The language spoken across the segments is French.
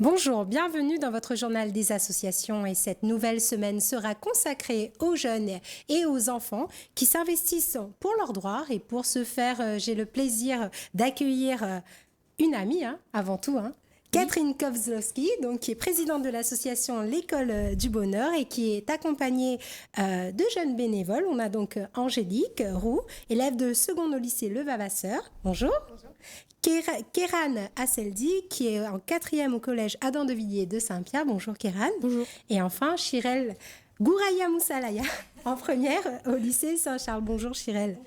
Bonjour, bienvenue dans votre journal des associations et cette nouvelle semaine sera consacrée aux jeunes et aux enfants qui s'investissent pour leurs droits et pour ce faire, j'ai le plaisir d'accueillir une amie avant tout. Catherine Kozlowski, donc, qui est présidente de l'association L'École du Bonheur et qui est accompagnée de jeunes bénévoles. On a donc Angélique Roux, élève de seconde au lycée Le Vavasseur. Bonjour. Bonjour. Kéran Asseldi, qui est en 4e au collège Adam de Villiers de Saint-Pierre. Bonjour Kéran. Bonjour. Et enfin Chirel Gouraya Moussalaya, en première au lycée Saint-Charles. Bonjour Chirel.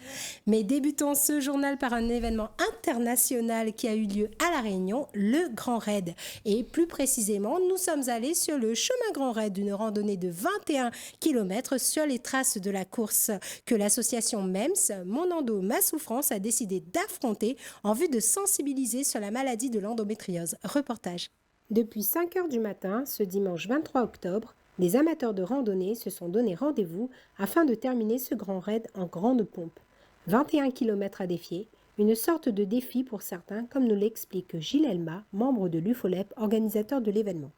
Mais débutons ce journal par un événement international qui a eu lieu à La Réunion, le Grand Raid. Et plus précisément, nous sommes allés sur le chemin Grand Raid, une randonnée de 21 km sur les traces de la course que l'association MEMS, Mon Endo, Ma Souffrance, a décidé d'affronter en vue de sensibiliser sur la maladie de l'endométriose. Reportage. Depuis 5 heures du matin, ce dimanche 23 octobre, les amateurs de randonnée se sont donné rendez-vous afin de terminer ce grand raid en grande pompe. 21 km à défier, une sorte de défi pour certains, comme nous l'explique Gilles Elma, membre de l'UFOLEP, organisateur de l'événement.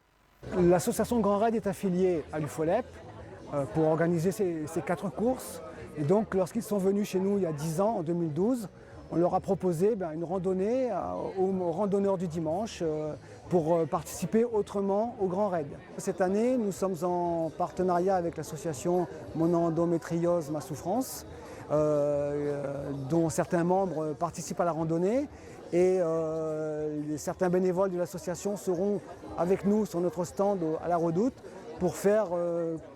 L'association Grand Raid est affiliée à l'UFOLEP pour organiser ces 4 courses. Et donc, lorsqu'ils sont venus chez nous il y a 10 ans, en 2012, on leur a proposé une randonnée aux randonneurs du dimanche pour participer autrement au Grand Raid. Cette année, nous sommes en partenariat avec l'association Mon Endométriose, Ma Souffrance, dont certains membres participent à la randonnée. Et certains bénévoles de l'association seront avec nous sur notre stand à la Redoute pour faire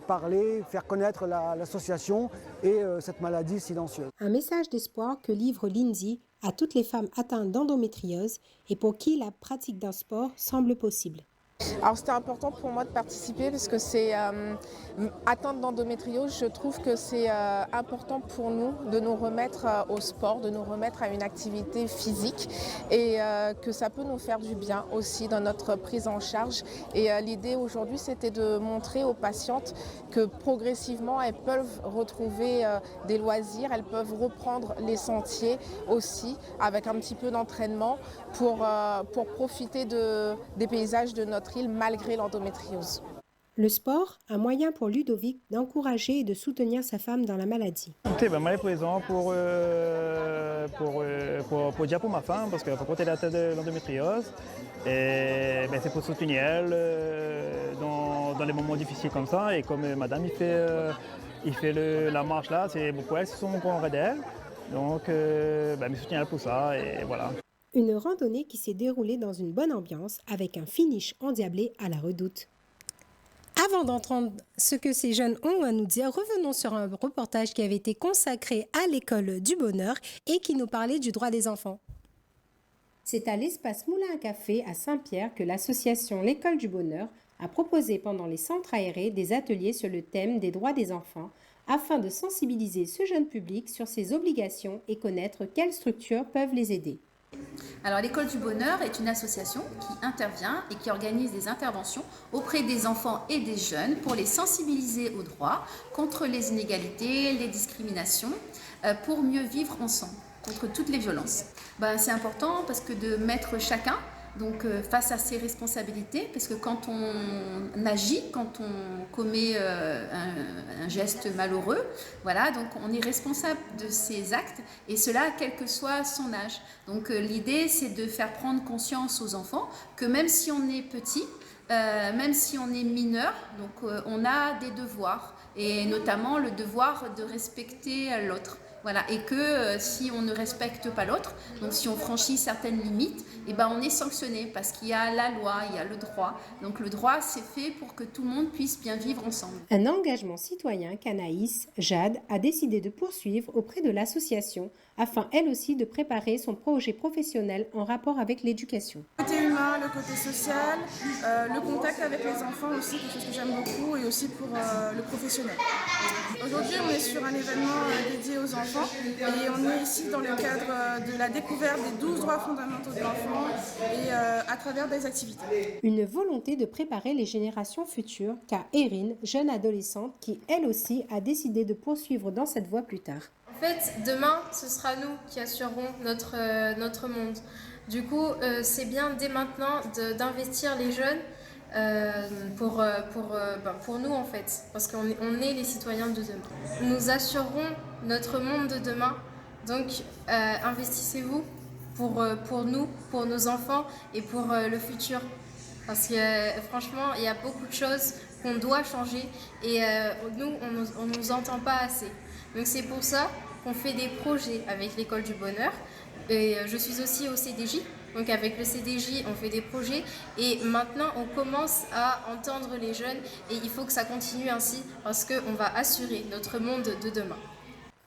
parler, faire connaître l'association et cette maladie silencieuse. Un message d'espoir que livre Lindsay à toutes les femmes atteintes d'endométriose et pour qui la pratique d'un sport semble possible. Alors c'était important pour moi de participer parce que c'est atteinte d'endométriose, je trouve que c'est important pour nous de nous remettre au sport, de nous remettre à une activité physique et que ça peut nous faire du bien aussi dans notre prise en charge. Et l'idée aujourd'hui c'était de montrer aux patientes que progressivement elles peuvent retrouver des loisirs, elles peuvent reprendre les sentiers aussi avec un petit peu d'entraînement pour profiter des paysages de notre île malgré l'endométriose. Le sport, un moyen pour Ludovic d'encourager et de soutenir sa femme dans la maladie. Moi, je suis présent pour dire pour ma femme, parce qu'elle faut porter la tête de l'endométriose. Et c'est pour soutenir elle dans les moments difficiles comme ça. Et comme madame, il fait la marche là, c'est beaucoup elle, c'est son grand raid d'elle. Donc, je soutiens elle pour ça et voilà. Une randonnée qui s'est déroulée dans une bonne ambiance avec un finish endiablé à la Redoute. Avant d'entendre ce que ces jeunes ont à nous dire, revenons sur un reportage qui avait été consacré à l'École du Bonheur et qui nous parlait du droit des enfants. C'est à l'espace Moulin à Café à Saint-Pierre que l'association L'École du Bonheur a proposé pendant les centres aérés des ateliers sur le thème des droits des enfants afin de sensibiliser ce jeune public sur ses obligations et connaître quelles structures peuvent les aider. Alors l'École du Bonheur est une association qui intervient et qui organise des interventions auprès des enfants et des jeunes pour les sensibiliser aux droits, contre les inégalités, les discriminations, pour mieux vivre ensemble, contre toutes les violences. C'est important parce que de mettre chacun face à ses responsabilités, parce que quand on agit, quand on commet un geste malheureux, voilà, donc on est responsable de ses actes, et cela quel que soit son âge. Donc l'idée c'est de faire prendre conscience aux enfants que même si on est petit, même si on est mineur, donc on a des devoirs, et notamment le devoir de respecter l'autre. Voilà, et que si on ne respecte pas l'autre, donc si on franchit certaines limites, on est sanctionné parce qu'il y a la loi, il y a le droit. Donc le droit, c'est fait pour que tout le monde puisse bien vivre ensemble. Un engagement citoyen qu'Anaïs Jade a décidé de poursuivre auprès de l'association afin elle aussi de préparer son projet professionnel en rapport avec l'éducation. Le côté humain, le côté social, le contact avec les enfants aussi, quelque chose que j'aime beaucoup, et aussi pour le professionnel. Aujourd'hui, on est sur un événement dédié aux enfants et on est ici dans le cadre de la découverte des 12 droits fondamentaux de l'enfant et à travers des activités. Une volonté de préparer les générations futures qu'a Erin, jeune adolescente qui elle aussi a décidé de poursuivre dans cette voie plus tard. En fait, demain, ce sera nous qui assurerons notre monde. Du coup, c'est bien dès maintenant d'investir les jeunes pour nous en fait, parce qu'on est les citoyens de demain. Nous assurerons notre monde de demain, donc investissez-vous pour nous, pour nos enfants et pour le futur. Parce que franchement, il y a beaucoup de choses qu'on doit changer et nous, on ne nous entend pas assez. Donc c'est pour ça qu'on fait des projets avec l'École du Bonheur. Et je suis aussi au CDJ. Donc avec le CDJ, on fait des projets et maintenant on commence à entendre les jeunes et il faut que ça continue ainsi parce qu'on va assurer notre monde de demain.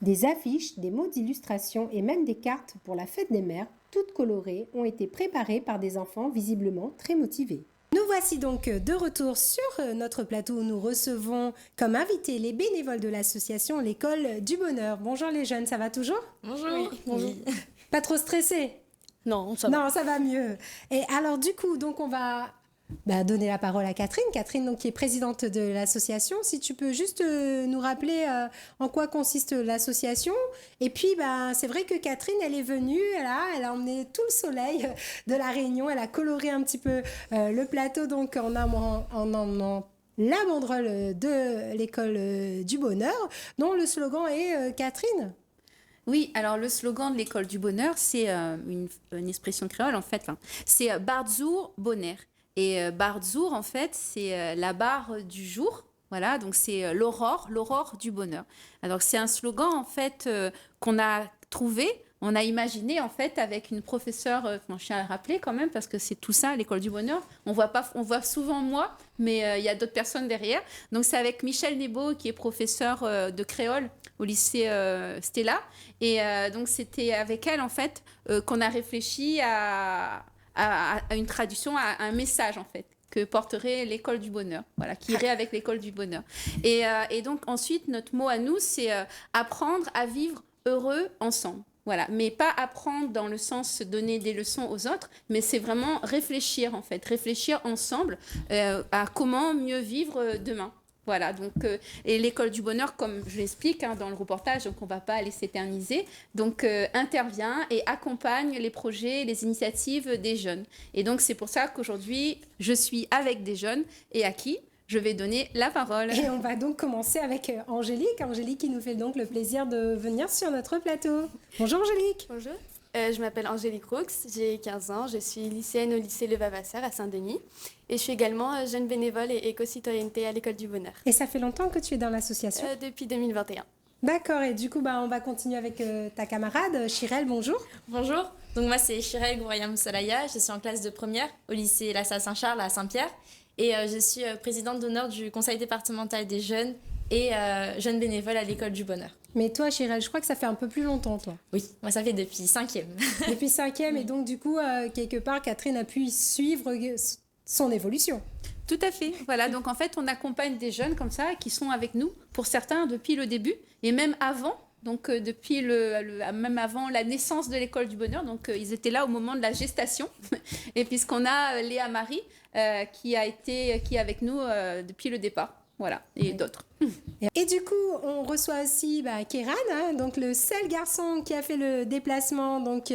Des affiches, des mots d'illustration et même des cartes pour la fête des mères, toutes colorées, ont été préparées par des enfants visiblement très motivés. Nous voici donc de retour sur notre plateau où nous recevons comme invités les bénévoles de l'association L'École du Bonheur. Bonjour les jeunes, ça va toujours ? Bonjour. Oui. Bonjour. Oui. Pas trop stressés ? Non, ça va. Non, ça va mieux. Et alors du coup, donc on va donner la parole à Catherine. Catherine, donc, qui est présidente de l'association. Si tu peux juste nous rappeler en quoi consiste l'association. Et puis, c'est vrai que Catherine, elle est venue, elle a emmené tout le soleil de la Réunion. Elle a coloré un petit peu le plateau, donc en emmenant la banderole de l'École du Bonheur, dont le slogan est Catherine. Oui, alors le slogan de l'École du Bonheur, c'est une expression créole en fait. C'est Barzour Bonheur. Et Barzour, en fait, c'est la barre du jour. Voilà, donc c'est l'aurore du bonheur. Alors c'est un slogan en fait qu'on a trouvé. On a imaginé en fait avec une professeure, je tiens à le rappeler quand même parce que c'est tout ça, l'École du Bonheur. On voit souvent moi, mais il y a d'autres personnes derrière. Donc c'est avec Michel Nebo qui est professeur de créole au lycée Stella. Et donc c'était avec elle en fait qu'on a réfléchi à une traduction, à un message en fait que porterait l'École du Bonheur, voilà, qui irait avec l'École du Bonheur. Et donc ensuite, notre mot à nous, c'est apprendre à vivre heureux ensemble. Voilà, mais pas apprendre dans le sens donner des leçons aux autres, mais c'est vraiment réfléchir en fait, réfléchir ensemble à comment mieux vivre demain. Voilà, donc, et l'École du Bonheur, comme je l'explique dans le reportage, donc on ne va pas aller s'éterniser, donc intervient et accompagne les projets, les initiatives des jeunes. Et donc c'est pour ça qu'aujourd'hui, je suis avec des jeunes et à qui je vais donner la parole. Et on va donc commencer avec Angélique. Angélique qui nous fait donc le plaisir de venir sur notre plateau. Bonjour Angélique. Bonjour, je m'appelle Angélique Roux, j'ai 15 ans, je suis lycéenne au lycée Le Vavasseur à Saint-Denis et je suis également jeune bénévole et éco-citoyenneté à l'École du Bonheur. Et ça fait longtemps que tu es dans l'association ? Depuis 2021. D'accord, et du coup on va continuer avec ta camarade Chirel, bonjour. Bonjour, donc moi c'est Chirel Gouraya Moussalaya, je suis en classe de première au lycée La Salle Saint-Charles à Saint-Pierre et je suis présidente d'honneur du conseil départemental des jeunes et jeune bénévole à l'École du Bonheur. Mais toi, Chirel, je crois que ça fait un peu plus longtemps, toi. Oui, moi ça fait depuis 5e. Depuis 5e, et donc du coup, quelque part, Catherine a pu suivre son évolution. Tout à fait. Voilà, donc en fait, on accompagne des jeunes comme ça qui sont avec nous, pour certains depuis le début, et même avant. Donc depuis même avant la naissance de l'École du Bonheur, donc ils étaient là au moment de la gestation. Et puisqu'on a Léa Marie qui est avec nous depuis le départ. Voilà, et d'autres. Et du coup, on reçoit aussi Kéran, donc le seul garçon qui a fait le déplacement donc,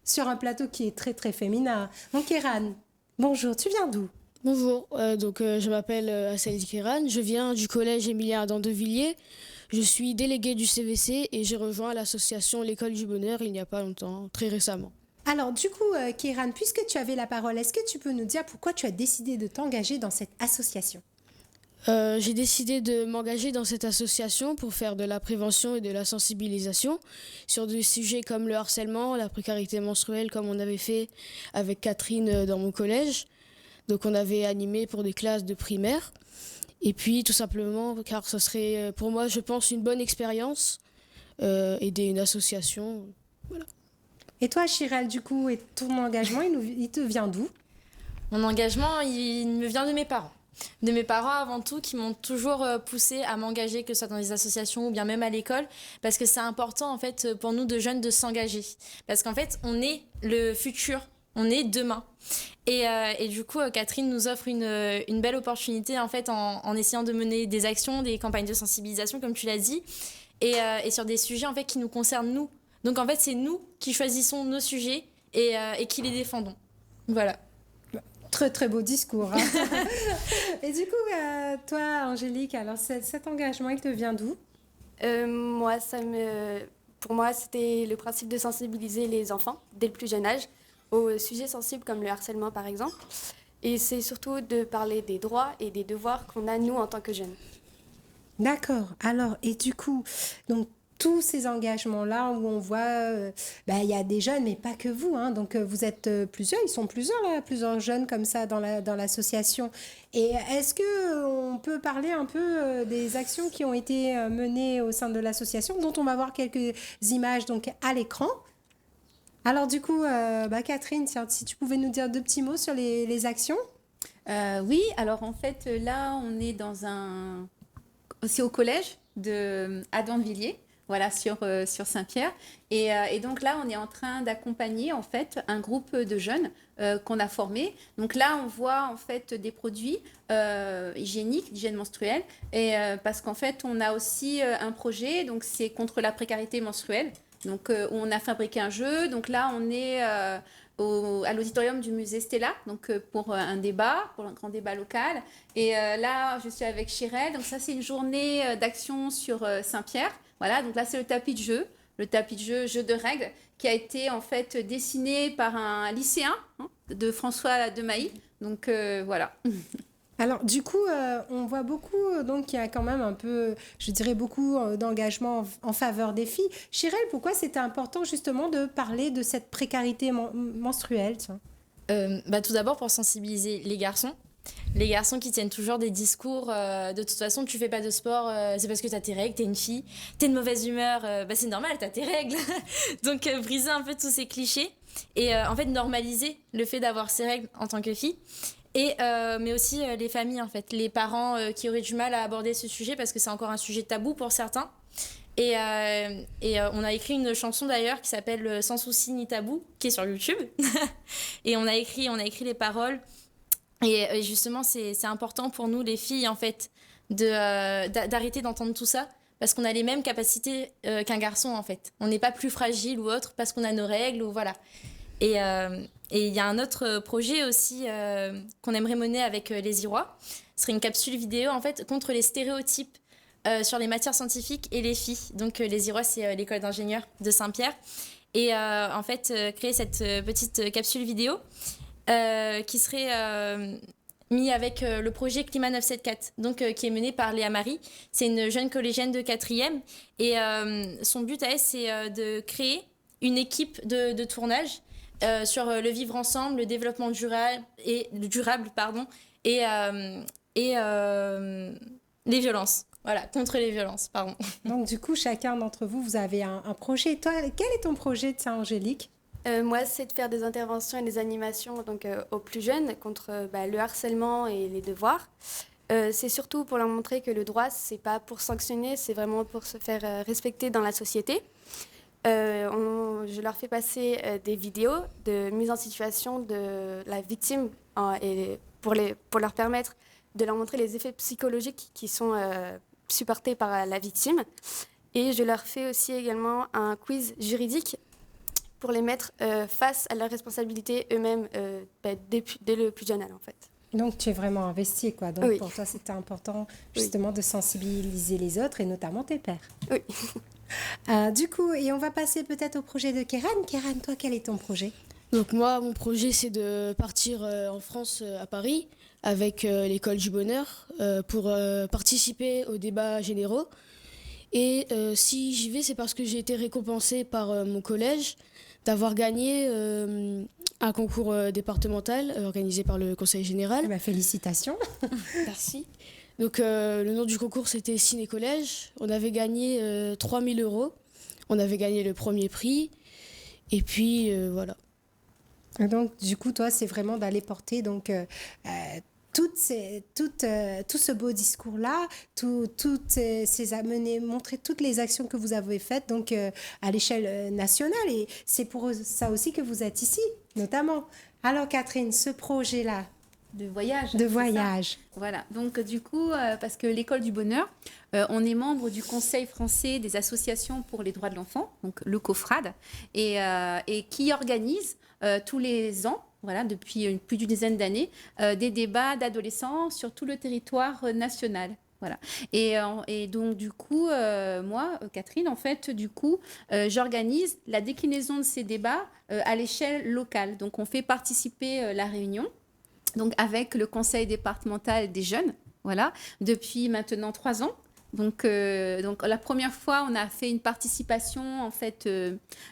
sur un plateau qui est très très féminin. Donc Kéran, bonjour, tu viens d'où ? Bonjour, je m'appelle Assaïd Kéran, je viens du collège Émilien Adam de Villiers. Je suis déléguée du CVC et j'ai rejoint l'association L'École du Bonheur il n'y a pas longtemps, très récemment. Alors du coup, Kéran, puisque tu avais la parole, est-ce que tu peux nous dire pourquoi tu as décidé de t'engager dans cette association ? J'ai décidé de m'engager dans cette association pour faire de la prévention et de la sensibilisation sur des sujets comme le harcèlement, la précarité menstruelle, comme on avait fait avec Catherine dans mon collège. Donc on avait animé pour des classes de primaire. Et puis tout simplement, car ce serait pour moi, je pense, une bonne expérience, aider une association. Voilà. Et toi, Chirel, du coup, et ton engagement, il te vient d'où ? Mon engagement, il me vient de mes parents. De mes parents avant tout, qui m'ont toujours poussée à m'engager, que ce soit dans les associations ou bien même à l'école, parce que c'est important en fait pour nous de jeunes de s'engager. Parce qu'en fait, on est le futur, on est demain. Et du coup, Catherine nous offre une belle opportunité en fait en essayant de mener des actions, des campagnes de sensibilisation, comme tu l'as dit, et sur des sujets en fait qui nous concernent nous. Donc en fait, c'est nous qui choisissons nos sujets et qui les défendons. Voilà. Très très beau discours. Hein. Et du coup, toi, Angélique, alors cet engagement, il te vient d'où? Pour moi, c'était le principe de sensibiliser les enfants dès le plus jeune âge aux sujets sensibles comme le harcèlement par exemple. Et c'est surtout de parler des droits et des devoirs qu'on a nous en tant que jeunes. D'accord. Alors, et du coup, donc tous ces engagements-là où on voit, il y a des jeunes, mais pas que vous, hein, donc vous êtes plusieurs, ils sont plusieurs là, plusieurs jeunes comme ça dans l'association. Et est-ce que on peut parler un peu des actions qui ont été menées au sein de l'association, dont on va voir quelques images donc à l'écran. Alors du coup, Catherine, si tu pouvais nous dire deux petits mots sur les actions. Oui, alors en fait, là, on est aussi au collège de Adam-Villiers, voilà, sur Saint-Pierre. Et donc là, on est en train d'accompagner en fait un groupe de jeunes qu'on a formés. Donc là, on voit en fait des produits hygiéniques, d'hygiène menstruelle, et parce qu'en fait, on a aussi un projet, donc c'est contre la précarité menstruelle. Donc on a fabriqué un jeu. Donc là, on est à l'auditorium du musée Stella, donc pour un grand débat local. Et là, je suis avec Chirel. Donc ça, c'est une journée d'action sur Saint-Pierre. Voilà, donc là, c'est le tapis de jeu de règles, qui a été en fait dessiné par un lycéen de François Demailly. Donc voilà. Alors du coup, on voit beaucoup, donc il y a quand même un peu, je dirais beaucoup d'engagement en faveur des filles. Chirel, pourquoi c'était important justement de parler de cette précarité menstruelle? Tout d'abord pour sensibiliser les garçons. Les garçons qui tiennent toujours des discours de toute façon, tu fais pas de sport, c'est parce que t'as tes règles, t'es une fille, t'es de mauvaise humeur, c'est normal, t'as tes règles. Donc briser un peu tous ces clichés et en fait normaliser le fait d'avoir ses règles en tant que fille. Et mais aussi les familles en fait, les parents qui auraient du mal à aborder ce sujet parce que c'est encore un sujet tabou pour certains. Et on a écrit une chanson d'ailleurs qui s'appelle Sans souci ni tabou, qui est sur YouTube. Et on a écrit les paroles. Et justement, c'est important pour nous, les filles, en fait, d'arrêter d'entendre tout ça, parce qu'on a les mêmes capacités qu'un garçon, en fait. On n'est pas plus fragile ou autre parce qu'on a nos règles, ou voilà. Et il y a un autre projet aussi qu'on aimerait mener avec les Irois. Ce serait une capsule vidéo, en fait, contre les stéréotypes sur les matières scientifiques et les filles. Donc, les Irois, c'est l'école d'ingénieurs de Saint-Pierre. Et en fait, créer cette petite capsule vidéo qui serait mis avec le projet Climat 974, donc qui est mené par Léa Marie. C'est une jeune collégienne de 4e et son but à elle, c'est de créer une équipe de tournage sur le vivre ensemble, le développement durable et les violences. Voilà, contre les violences, pardon. Donc du coup, chacun d'entre vous, vous avez un projet. Toi, quel est ton projet, Angélique ? Moi, c'est de faire des interventions et des animations donc, aux plus jeunes contre le harcèlement et les devoirs. C'est surtout pour leur montrer que le droit, c'est pas pour sanctionner, c'est vraiment pour se faire respecter dans la société. Je leur fais passer des vidéos de mise en situation de la victime et pour leur permettre de leur montrer les effets psychologiques qui sont supportés par la victime. Et je leur fais aussi également un quiz juridique pour les mettre face à leurs responsabilités eux-mêmes dès le plus jeune âge, en fait. Donc, tu es vraiment investie, quoi. Donc, oui. Pour toi, c'était important, justement, de sensibiliser les autres, et notamment tes pairs. Oui. Du coup, et on va passer peut-être au projet de Kéran. Kéran, toi, quel est ton projet ? Donc moi, mon projet, c'est de partir en France, à Paris, avec l'école du bonheur, pour participer aux débats généraux. Et si j'y vais, c'est parce que j'ai été récompensée par mon collège d'avoir gagné un concours départemental organisé par le Conseil général. Félicitations. Merci. Donc le nom du concours, c'était Ciné-Collège. On avait gagné 3 000 €. On avait gagné le premier prix. Et puis voilà. Et donc, du coup, toi, c'est vraiment d'aller porter donc, tout ce beau discours-là, montrer toutes les actions que vous avez faites donc, à l'échelle nationale. Et c'est pour ça aussi que vous êtes ici, notamment. Alors, Catherine, ce projet-là, De voyage. De c'est voyage. ça. Voilà. Donc, du coup, parce que l'École du Bonheur, on est membre du Conseil français des associations pour les droits de l'enfant, donc le COFRAD, et qui organise tous les ans, voilà, depuis plus d'une dizaine d'années, des débats d'adolescents sur tout le territoire national. Voilà. Et donc, du coup, moi, Catherine, en fait, du coup, j'organise la déclinaison de ces débats à l'échelle locale. Donc, on fait participer la Réunion, donc avec le conseil départemental des jeunes, voilà, depuis maintenant 3 ans. Donc, la première fois, on a fait une participation en fait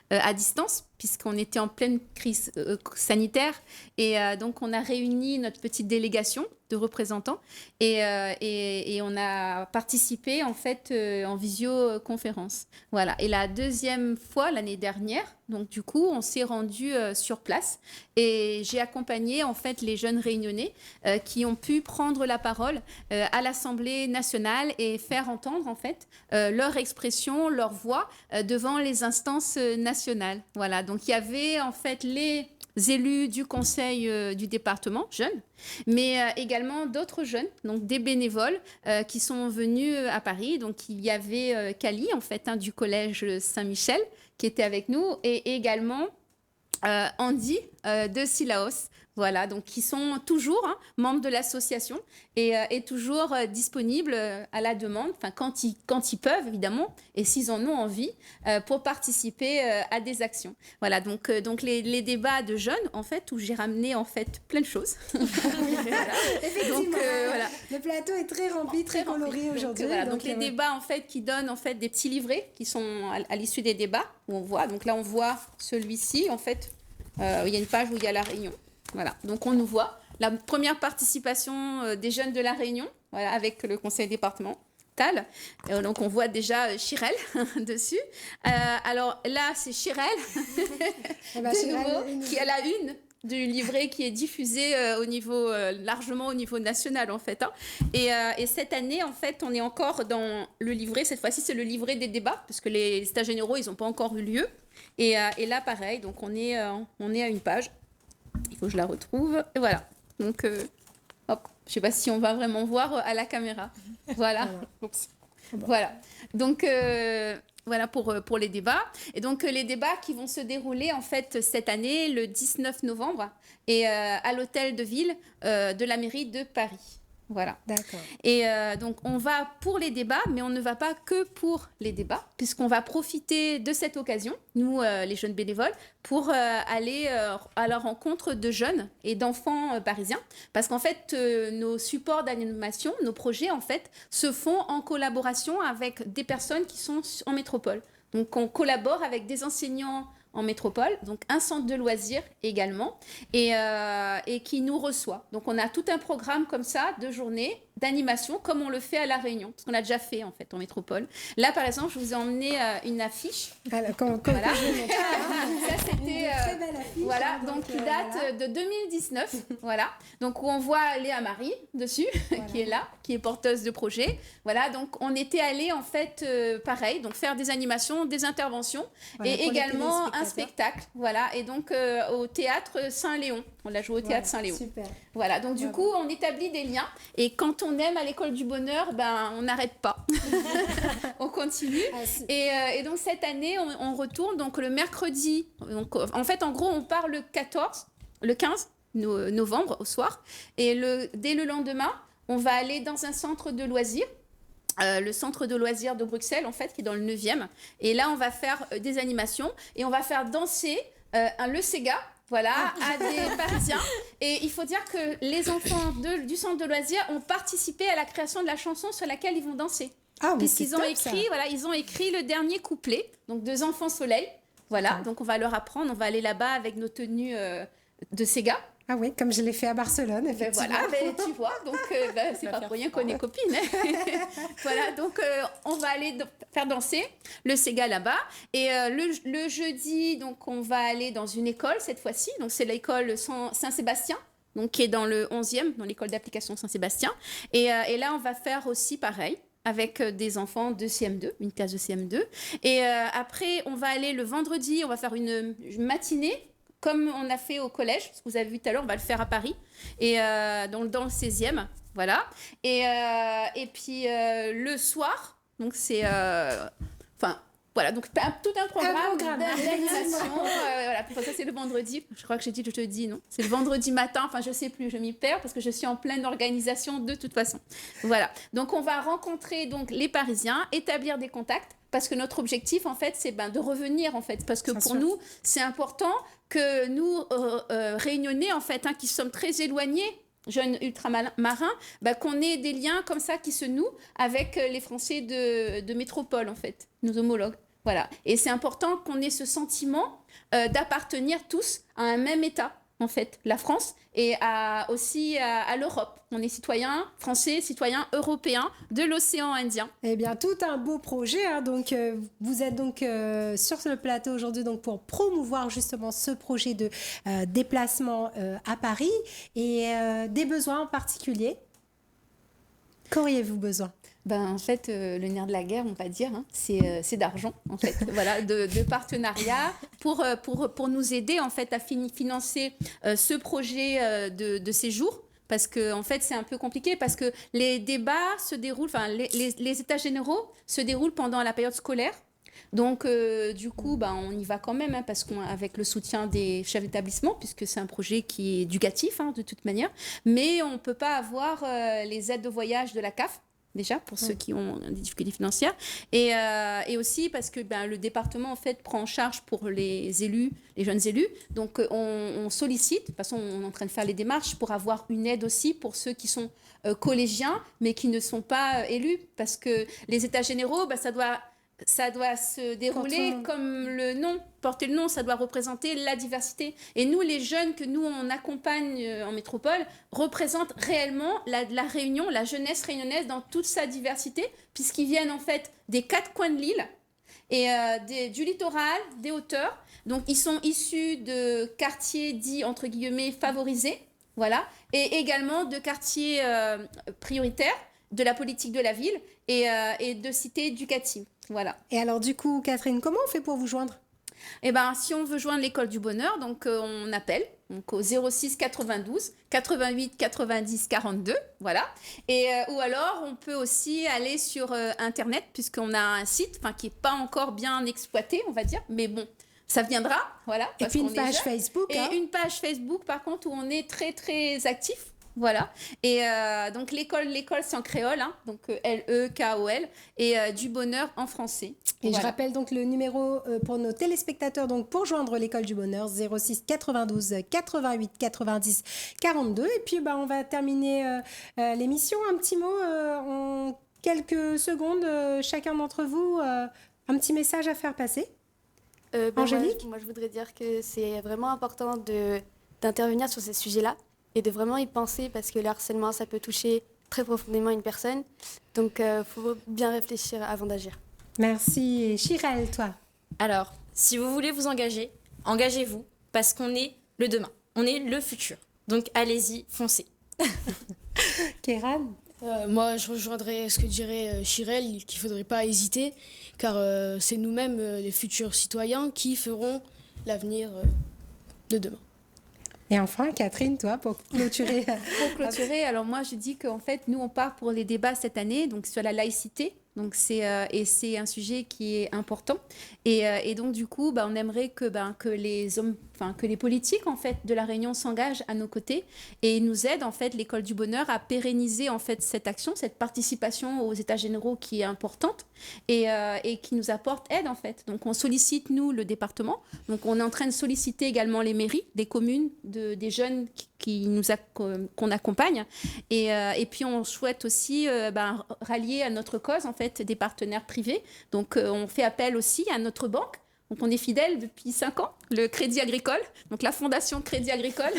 à distance, puisqu'on était en pleine crise sanitaire. Et donc, on a réuni notre petite délégation de représentants et on a participé en fait en visioconférence. Voilà. Et la deuxième fois, l'année dernière, donc du coup, on s'est rendu sur place et j'ai accompagné en fait les jeunes réunionnais qui ont pu prendre la parole à l'Assemblée nationale et faire entendre en fait leur expression, leur voix devant les instances nationales. Voilà. Donc il y avait en fait les élus du conseil du département, jeunes, mais également d'autres jeunes, donc des bénévoles qui sont venus à Paris. Donc il y avait Cali, en fait, du collège Saint-Michel, qui était avec nous, et également Andy de Sillaos. Voilà, donc qui sont toujours membres de l'association et toujours disponibles à la demande, enfin quand ils peuvent évidemment, et s'ils en ont envie, pour participer à des actions. Voilà, donc les débats de jeunes en fait où j'ai ramené en fait plein de choses. Voilà. Effectivement, donc, voilà. Le plateau est très rempli, très coloré aujourd'hui. Donc les débats en fait qui donnent en fait des petits livrets qui sont à l'issue des débats où on voit. Donc là on voit celui-ci en fait. Il y a une page où il y a la Réunion. Voilà, donc on nous voit. La première participation des jeunes de la Réunion, voilà, avec le conseil départemental. Donc on voit déjà Chirel dessus. Alors là, c'est Chirel, nouveau, qui est la une du livret qui est diffusé largement au niveau national en fait. Et cette année, en fait, on est encore dans le livret. Cette fois-ci, c'est le livret des débats, parce que les états généraux, ils n'ont pas encore eu lieu. Et là, pareil, donc on est à une page. Il faut que je la retrouve. Et voilà. Donc, hop, je ne sais pas si on va vraiment voir à la caméra. Voilà. Voilà. Donc, voilà pour les débats. Et donc, les débats qui vont se dérouler, en fait, cette année, le 19 novembre, et à l'hôtel de ville de la mairie de Paris. Voilà. D'accord. Et donc, on va pour les débats, mais on ne va pas que pour les débats, puisqu'on va profiter de cette occasion, nous, les jeunes bénévoles, pour aller à la rencontre de jeunes et d'enfants parisiens. Parce qu'en fait, nos supports d'animation, nos projets, en fait, se font en collaboration avec des personnes qui sont en métropole. Donc, on collabore avec des enseignants en métropole, donc un centre de loisirs également, et qui nous reçoit. Donc on a tout un programme comme ça, de journées, d'animation, comme on le fait à La Réunion, parce qu'on a déjà fait en fait en métropole. Là par exemple, je vous ai emmené une affiche. Voilà. Ça c'était très belle affiche. Voilà, donc qui date de 2019. Voilà, donc où on voit Léa Marie dessus, qui est là, qui est porteuse de projet. Voilà, donc on était allé en fait pareil, donc faire des animations, des interventions, et également un spectacle. Voilà, et donc au théâtre Saint-Léon. On l'a joué au théâtre Saint-Léon. Super. Voilà, donc du coup, on établit des liens. Et quand on aime à l'école du bonheur, ben, on n'arrête pas. On continue. Et donc, cette année, on retourne donc le mercredi. Donc, en fait, en gros, on part le 15 novembre au soir. Et dès le lendemain, on va aller dans un centre de loisirs. Le centre de loisirs de Bruxelles, en fait, qui est dans le 9e. Et là, on va faire des animations et on va faire danser le Sega. Voilà, à des Parisiens. Et il faut dire que les enfants du centre de loisirs ont participé à la création de la chanson sur laquelle ils vont danser. Puisqu'ils ont écrit, voilà, ils ont écrit le dernier couplet, donc Deux enfants soleil. Voilà, donc on va leur apprendre, on va aller là-bas avec nos tenues de Sega. Ah oui, comme je l'ai fait à Barcelone, effectivement. Voilà, tu vois, donc c'est pas pour rien qu'on est copines. Voilà, donc on va aller faire danser le Sega là-bas. Et le jeudi, donc on va aller dans une école cette fois-ci. Donc c'est l'école Saint-Sébastien, donc qui est dans le 11e, dans l'école d'application Saint-Sébastien. Et là, on va faire aussi pareil, avec des enfants de CM2, une classe de CM2. Et après, on va aller le vendredi, on va faire une matinée comme on a fait au collège, ce que vous avez vu tout à l'heure, on va le faire à Paris, et dans le 16e, voilà. Et puis le soir, donc c'est... Voilà, donc tout un programme d'animation. Voilà, ça c'est le vendredi. Je crois que j'ai dit le jeudi, non? C'est le vendredi matin, enfin je sais plus, je m'y perds parce que je suis en pleine organisation de toute façon. Voilà, donc on va rencontrer donc les Parisiens, établir des contacts parce que notre objectif en fait c'est de revenir en fait parce que pour nous c'est important que nous Réunionnais en fait qui sommes très éloignés, jeunes ultramarins, qu'on ait des liens comme ça qui se nouent avec les Français de métropole en fait, nos homologues. Voilà. Et c'est important qu'on ait ce sentiment d'appartenir tous à un même État, en fait, la France, et aussi à l'Europe. On est citoyens français, citoyens européens de l'océan Indien. Eh bien, tout un beau projet. Donc, vous êtes donc sur le plateau aujourd'hui donc, pour promouvoir justement ce projet de déplacement à Paris et des besoins en particulier. Qu'auriez-vous besoin? En fait, le nerf de la guerre, on va dire, c'est d'argent, en fait, voilà, de partenariat pour nous aider, en fait, à financer ce projet de séjour. Parce que, en fait, c'est un peu compliqué parce que les débats se déroulent, les états généraux se déroulent pendant la période scolaire. Donc, du coup, on y va quand même, parce qu'avec le soutien des chefs d'établissement, puisque c'est un projet qui est éducatif, de toute manière. Mais on ne peut pas avoir les aides de voyage de la CAF, déjà, pour ceux qui ont des difficultés financières. Et aussi parce que le département, en fait, prend en charge pour les élus, les jeunes élus. Donc, on sollicite, de toute façon, on est en train de faire les démarches pour avoir une aide aussi pour ceux qui sont collégiens, mais qui ne sont pas élus. Parce que les états généraux, ça doit se dérouler comme le nom, porter le nom, ça doit représenter la diversité. Et nous, les jeunes que nous, on accompagne en métropole, représentent réellement la Réunion, la jeunesse réunionnaise dans toute sa diversité, puisqu'ils viennent en fait des 4 coins de l'île, et du littoral, des hauteurs. Donc, ils sont issus de quartiers dits, entre guillemets, favorisés, voilà, et également de quartiers prioritaires, de la politique de la ville et de cités éducatives. Voilà. Et alors du coup, Catherine, comment on fait pour vous joindre? Si on veut joindre l'école du bonheur, donc on appelle donc au 06 92 88 90 42, voilà. Ou alors on peut aussi aller sur internet puisqu'on a un site qui est pas encore bien exploité, on va dire, mais bon. Ça viendra, voilà. Et puis une page Facebook. Et une page Facebook, par contre, où on est très, très actif. Voilà. Et donc, l'école, c'est en créole, donc L-E-K-O-L, et du bonheur en français. Et je rappelle donc le numéro pour nos téléspectateurs, donc pour joindre l'école du bonheur, 06 92 88 90 42. Et puis, on va terminer l'émission. Un petit mot en quelques secondes, chacun d'entre vous, un petit message à faire passer. Angélique? Moi, je voudrais dire que c'est vraiment important d'intervenir sur ces sujets-là et de vraiment y penser parce que le harcèlement, ça peut toucher très profondément une personne. Donc, il faut bien réfléchir avant d'agir. Merci. Et Chirel, toi? Alors, si vous voulez vous engager, engagez-vous parce qu'on est le demain. On est le futur. Donc, allez-y, foncez. Kéran? Moi, je rejoindrais ce que dirait Chirel, qu'il ne faudrait pas hésiter, car c'est nous-mêmes, les futurs citoyens, qui feront l'avenir de demain. Et enfin, Catherine, toi, pour clôturer. Pour clôturer, alors moi, je dis qu'en fait, nous, on part pour les débats cette année, donc sur la laïcité. Donc c'est un sujet qui est important et donc du coup on aimerait que les politiques en fait de la Réunion s'engagent à nos côtés et nous aident en fait l'école du bonheur à pérenniser en fait cette action, cette participation aux états généraux qui est importante et qui nous apporte aide en fait. Donc on sollicite nous le département, donc on est en train de solliciter également les mairies, des communes, des jeunes qu'on accompagne et puis on souhaite aussi rallier à notre cause en fait des partenaires privés. Donc on fait appel aussi à notre banque. Donc on est fidèle depuis 5 ans, le Crédit Agricole, donc la Fondation Crédit Agricole,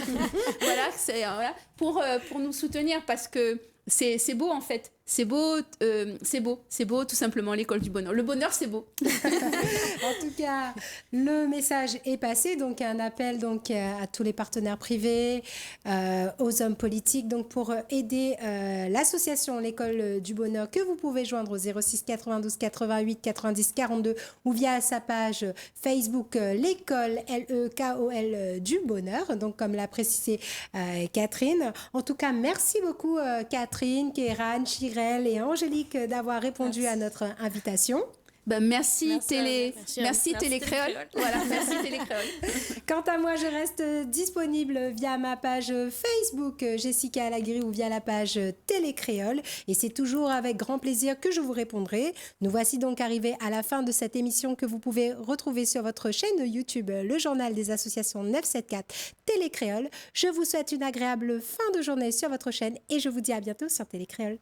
voilà, pour nous soutenir parce que c'est beau en fait C'est beau, tout simplement, l'école du bonheur. Le bonheur, c'est beau. En tout cas, le message est passé. Donc, un appel donc, à tous les partenaires privés, aux hommes politiques, donc, pour aider l'association L'école du bonheur, que vous pouvez joindre au 06 92 88 90 42 ou via sa page Facebook L'école, LEKOL du bonheur, donc comme l'a précisé Catherine. En tout cas, merci beaucoup Catherine, Kéran, Chirel et Angélique d'avoir répondu à notre invitation. Merci Télécréole. Voilà, merci Télécréole. Quant à moi, je reste disponible via ma page Facebook Jessica Alagri ou via la page Télécréole. Et c'est toujours avec grand plaisir que je vous répondrai. Nous voici donc arrivés à la fin de cette émission que vous pouvez retrouver sur votre chaîne YouTube, le journal des associations 974 Télécréole. Je vous souhaite une agréable fin de journée sur votre chaîne et je vous dis à bientôt sur Télécréole.